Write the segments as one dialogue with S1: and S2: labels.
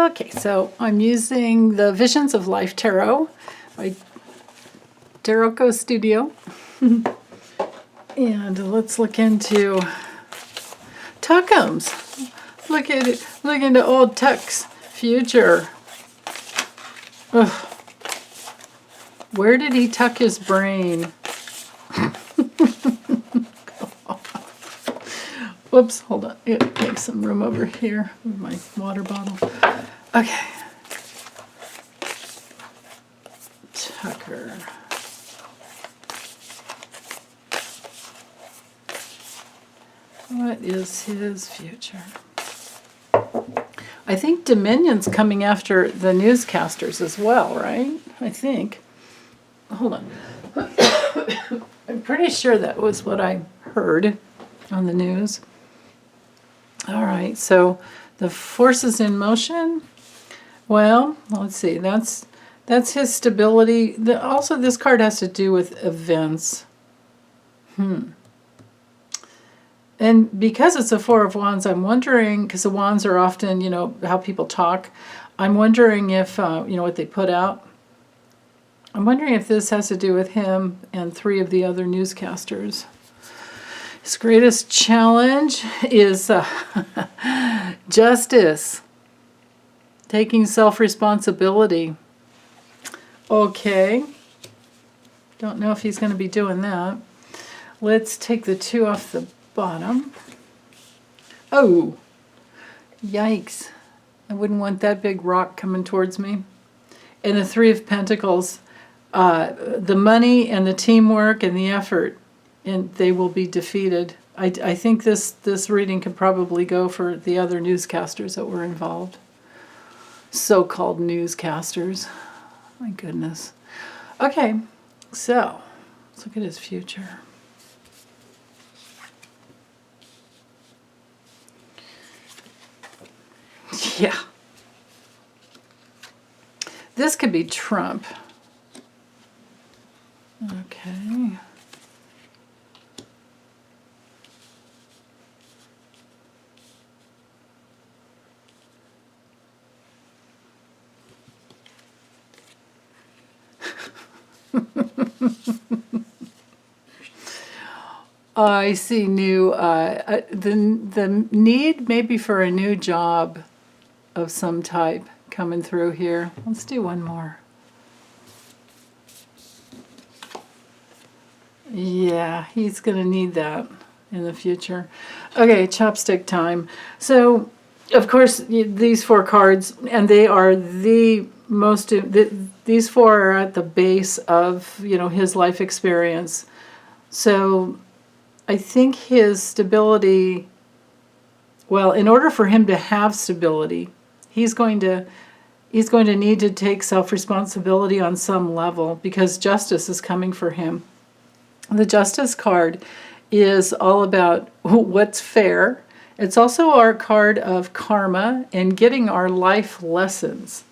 S1: Okay, so I'm using the Visions of Life Tarot by Tarotco Studio. And let's look into Tuckums. Look at it. Look into old Tuck's future. Ugh. Where did he tuck his brain? Whoops, hold on. Make some room over here with my water bottle. Okay. Tucker. What is his future? I think Dominion's coming after the newscasters as well, right? I think. Hold on. I'm pretty sure that was what I heard on the news. All right, so the forces in motion. Well, let's see. That's his stability. Also, this card has to do with events. And because it's a Four of Wands, I'm wondering, because the wands are often, you know, how people talk. I'm wondering if, you know, what they put out. I'm wondering if this has to do with him and 3 of the other newscasters. His greatest challenge is justice, taking self-responsibility. Okay. Don't know if he's going to be doing that. Let's take the 2 off the bottom. Oh, yikes. I wouldn't want that big rock coming towards me. And the 3 of Pentacles, the money and the teamwork and the effort, and they will be defeated. I think this reading could probably go for the other newscasters that were involved. So-called newscasters. My goodness. Okay, so let's look at his future. Yeah. This could be Trump. Okay. I see new, the need maybe for a new job of some type coming through here. Let's do one more. Yeah, he's going to need that in the future. Okay, chopstick time. So, of course, these 4 cards, and they are the most, these 4 are at the base of, you know, his life experience. So, I think his stability, well, in order for him to have stability, he's going to need to take self-responsibility on some level, because justice is coming for him. The Justice card is all about what's fair. It's also our card of karma and getting our life lessons.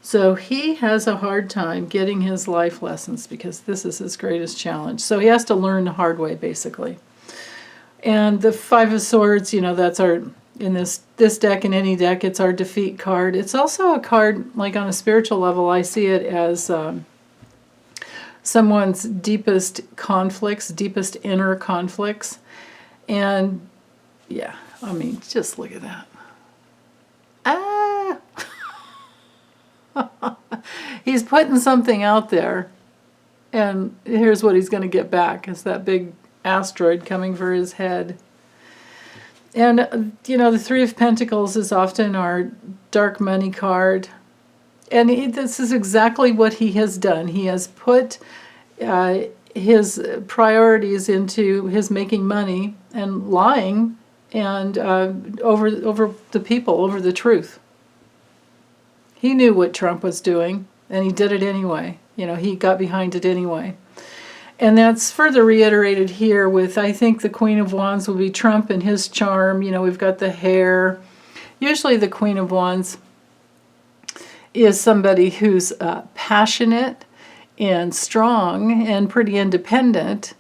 S1: So he has a hard time getting his life lessons because this is his greatest challenge. So he has to learn the hard way, basically. And the 5 of Swords, you know, that's our, in this deck and any deck, it's our defeat card. It's also a card, like on a spiritual level, I see it as someone's deepest conflicts, deepest inner conflicts. And yeah, I mean, just look at that. Ah! He's putting something out there, and here's what he's going to get back. It's that big asteroid coming for his head. And, you know, the 3 of Pentacles is often our dark money card. And this is exactly what he has done. He has put his priorities into his making money and lying and over the people, over the truth. He knew what Trump was doing, and he did it anyway. You know, he got behind it anyway. And that's further reiterated here with, I think the Queen of Wands will be Trump and his charm. You know, we've got the hair. Usually the Queen of Wands is somebody who's passionate and strong and pretty independent.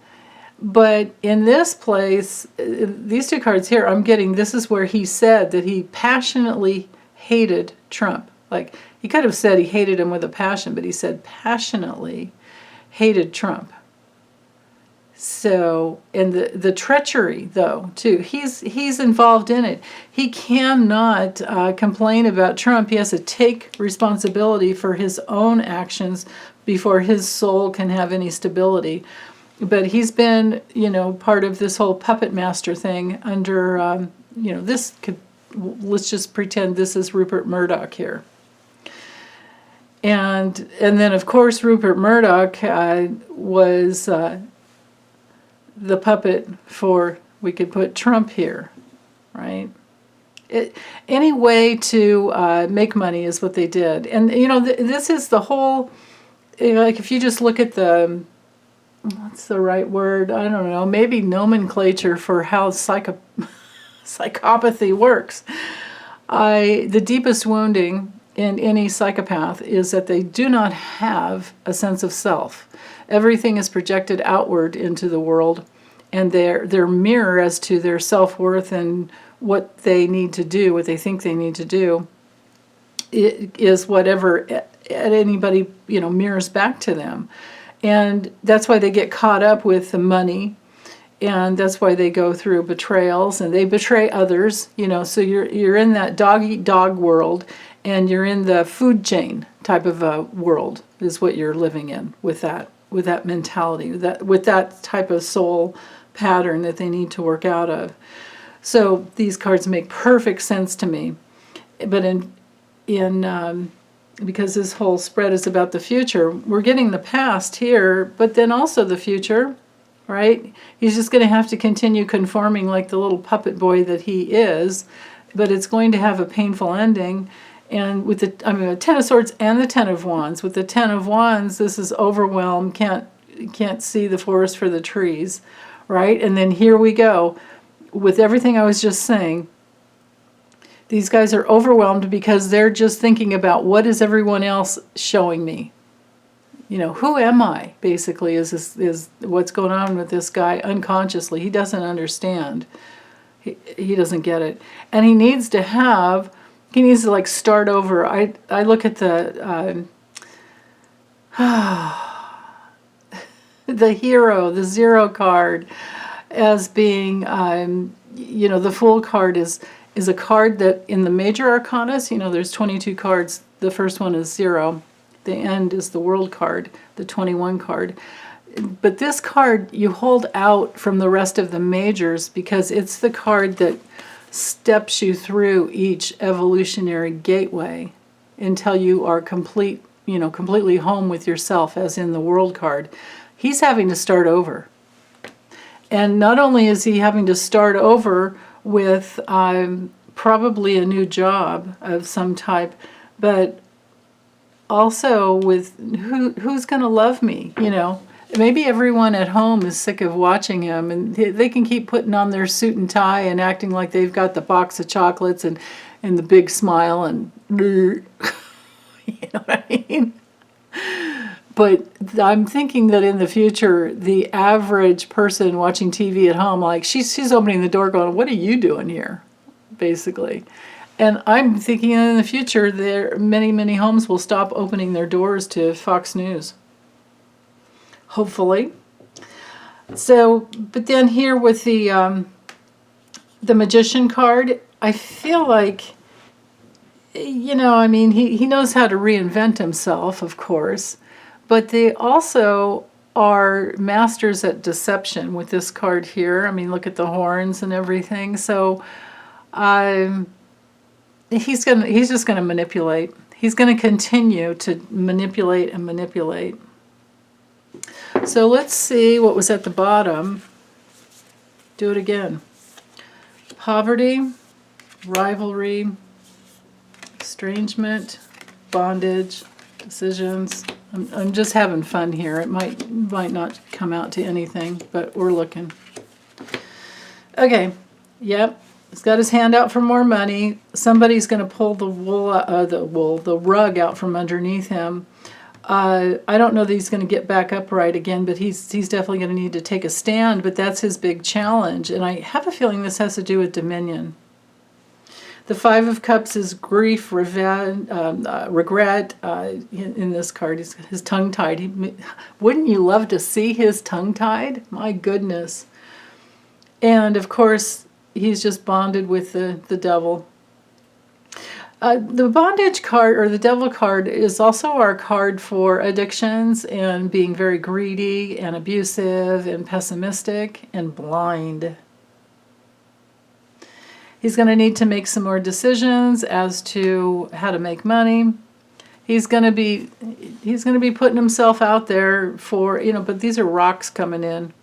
S1: But in this place, these 2 cards here, I'm getting, this is where he said that he passionately hated Trump. Like, he could have said he hated him with a passion, but he said passionately hated Trump. So, and the treachery, though, too, he's involved in it. He cannot complain about Trump. He has to take responsibility for his own actions before his soul can have any stability. But he's been, part of this whole puppet master thing under, let's just pretend this is Rupert Murdoch here. And then, of course, Rupert Murdoch was the puppet for, we could put Trump here, right? Any way to make money is what they did. And, this is the whole, like, if you just look at what's the right word? I don't know, maybe nomenclature for how psychopathy works. The deepest wounding in any psychopath is that they do not have a sense of self. Everything is projected outward into the world, and their mirror as to their self-worth and what they need to do, what they think they need to do, it is whatever anybody mirrors back to them. And that's why they get caught up with the money, and that's why they go through betrayals, and they betray others, so you're in that dog-eat-dog world, and you're in the food chain type of a world is what you're living in with that mentality, with that type of soul pattern that they need to work out of. So these cards make perfect sense to me. But because this whole spread is about the future, we're getting the past here, but then also the future, right? He's just going to have to continue conforming like the little puppet boy that he is, but it's going to have a painful ending. And with the Ten of Swords and the Ten of Wands. With the Ten of Wands, this is overwhelmed, can't see the forest for the trees, right? And then here we go. With everything I was just saying, these guys are overwhelmed because they're just thinking about what is everyone else showing me. Who am I, basically, is what's going on with this guy unconsciously. He doesn't understand. He doesn't get it. And he needs to like start over. I look at the the hero, the zero card, as being, the Fool card is a card that in the major arcanas, there's 22 cards. The first one is 0. The end is the World card, the 21 card. But this card you hold out from the rest of the majors because it's the card that steps you through each evolutionary gateway until you are completely home with yourself, as in the World card. He's having to start over. And not only is he having to start over with probably a new job of some type, but also with who's going to love me, Maybe everyone at home is sick of watching him, and they can keep putting on their suit and tie and acting like they've got the box of chocolates and the big smile and, you know what I mean? But I'm thinking that in the future, the average person watching TV at home, like she's opening the door going, what are you doing here? Basically. And I'm thinking in the future, many, many homes will stop opening their doors to Fox News. Hopefully. So, but then here with the Magician card, I feel like, he knows how to reinvent himself, of course, but they also are masters at deception with this card here. Look at the horns and everything. So, he's just going to manipulate. He's going to continue to manipulate and manipulate. So let's see what was at the bottom. Do it again. Poverty, rivalry, estrangement, bondage, decisions. I'm just having fun here. It might not come out to anything, but we're looking. Okay. Yep. He's got his hand out for more money. Somebody's going to pull the rug out from underneath him. I don't know that he's going to get back upright again, but he's definitely going to need to take a stand, but that's his big challenge. And I have a feeling this has to do with dominion. The Five of Cups is grief, regret. In this card, his tongue-tied. Wouldn't you love to see his tongue-tied? My goodness. And of course, he's just bonded with the devil. The bondage card, or the devil card, is also our card for addictions and being very greedy and abusive and pessimistic and blind. He's going to need to make some more decisions as to how to make money. He's going to be putting himself out there for, but these are rocks coming in.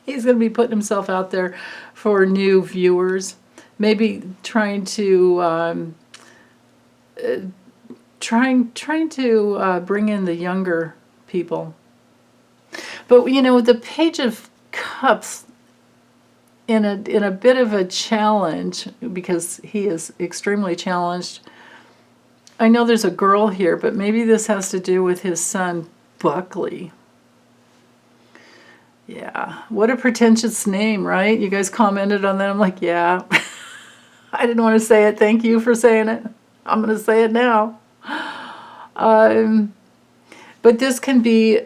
S1: He's going to be putting himself out there for new viewers. Maybe trying to bring in the younger people. But the Page of Cups, in a bit of a challenge, because he is extremely challenged. I know there's a girl here, but maybe this has to do with his son Buckley. Yeah, what a pretentious name, right? You guys commented on that. I'm like, yeah. I didn't want to say it. Thank you for saying it. I'm going to say it now. But this can be,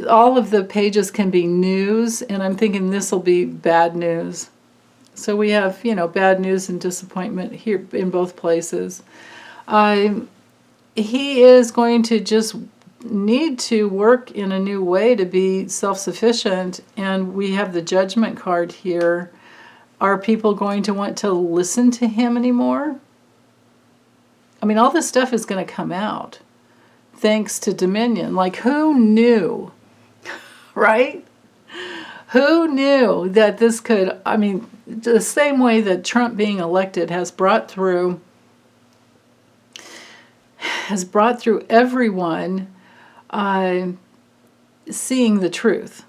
S1: all of the pages can be news, and I'm thinking this will be bad news. So we have, bad news and disappointment here in both places. He is going to just need to work in a new way to be self-sufficient, and we have the Judgment card here. Are people going to want to listen to him anymore? I mean, all this stuff is going to come out thanks to Dominion. Like, who knew, right? Who knew that this could, I mean, the same way that Trump being elected has brought through everyone seeing the truth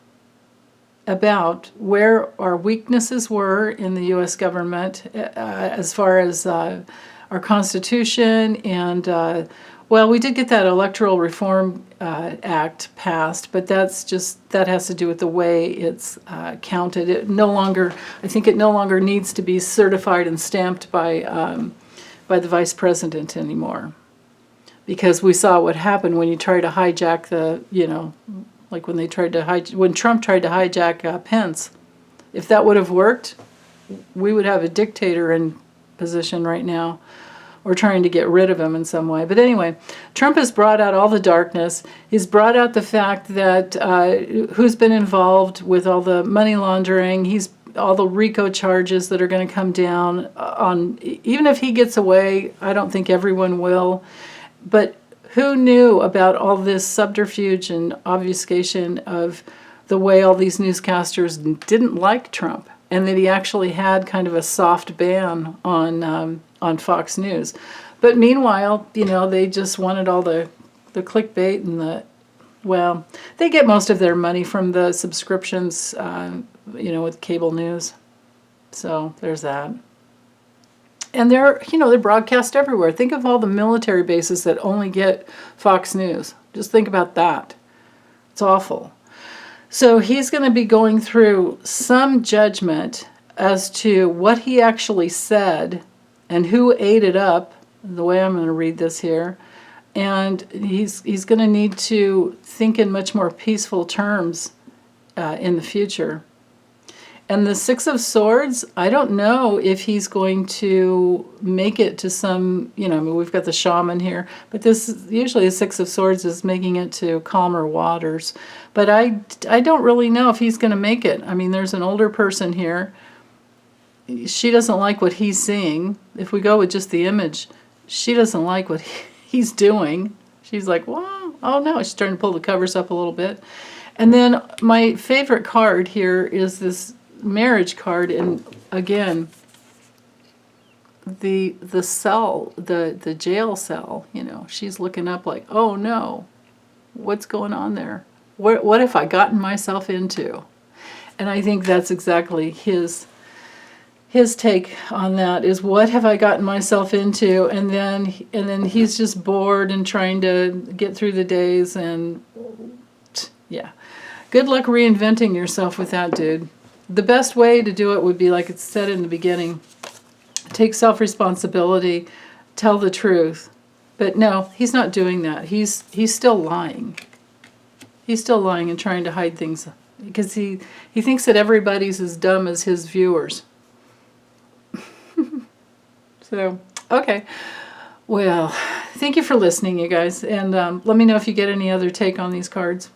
S1: about where our weaknesses were in the U.S. government as far as our Constitution. And, well, we did get that Electoral Reform Act passed, but that has to do with the way it's counted. I think it no longer needs to be certified and stamped by the Vice President anymore. Because we saw what happened when you try to hijack like when Trump tried to hijack Pence. If that would have worked, we would have a dictator in position right now, or trying to get rid of him in some way. But anyway, Trump has brought out all the darkness. He's brought out the fact that who's been involved with all the money laundering. All the RICO charges that are going to come down on. Even if he gets away, I don't think everyone will. But who knew about all this subterfuge and obfuscation of the way all these newscasters didn't like Trump, and that he actually had kind of a soft ban on Fox News. But meanwhile, they just wanted all the clickbait and they get most of their money from the subscriptions, with cable news. So there's that. And they're broadcast everywhere. Think of all the military bases that only get Fox News. Just think about that. It's awful. So he's going to be going through some judgment as to what he actually said and who ate it up, the way I'm going to read this here. And he's going to need to think in much more peaceful terms in the future. And the Six of Swords, I don't know if he's going to make it to some, we've got the shaman here, but usually the Six of Swords is making it to calmer waters. But I don't really know if he's going to make it. I mean, there's an older person here. She doesn't like what he's seeing. If we go with just the image, she doesn't like what he's doing. She's like, well, oh no, she's trying to pull the covers up a little bit. And then my favorite card here is this marriage card, and again, the cell, the jail cell, she's looking up like, oh no, what's going on there? What have I gotten myself into? And I think that's exactly his take on that, is what have I gotten myself into? And then he's just bored and trying to get through the days, and yeah. Good luck reinventing yourself with that, dude. The best way to do it would be like it said in the beginning. take self-responsibility, tell the truth. But no, he's not doing that. He's still lying. He's still lying and trying to hide things because he thinks that everybody's as dumb as his viewers. So, okay. Well, thank you for listening, you guys. And let me know if you get any other take on these cards.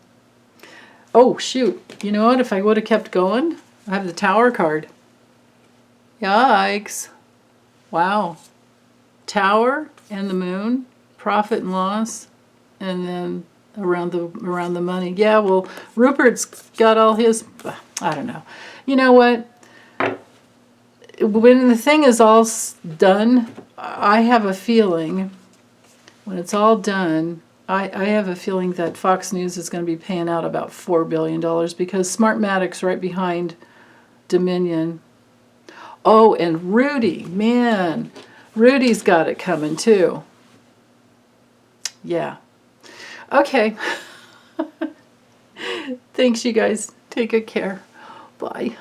S1: Oh, shoot. You know what? If I would have kept going, I have the Tower card. Yikes. Wow. Tower and the Moon, profit and loss, and then around the money. Yeah, well, Rupert's got all his, I don't know. You know what? When the thing is all done, I have a feeling, when it's all done, I have a feeling that Fox News is going to be paying out about $4 billion because Smartmatic's right behind Dominion. Oh, and Rudy, man, Rudy's got it coming too. Yeah. Okay. Thanks, you guys. Take good care. Bye.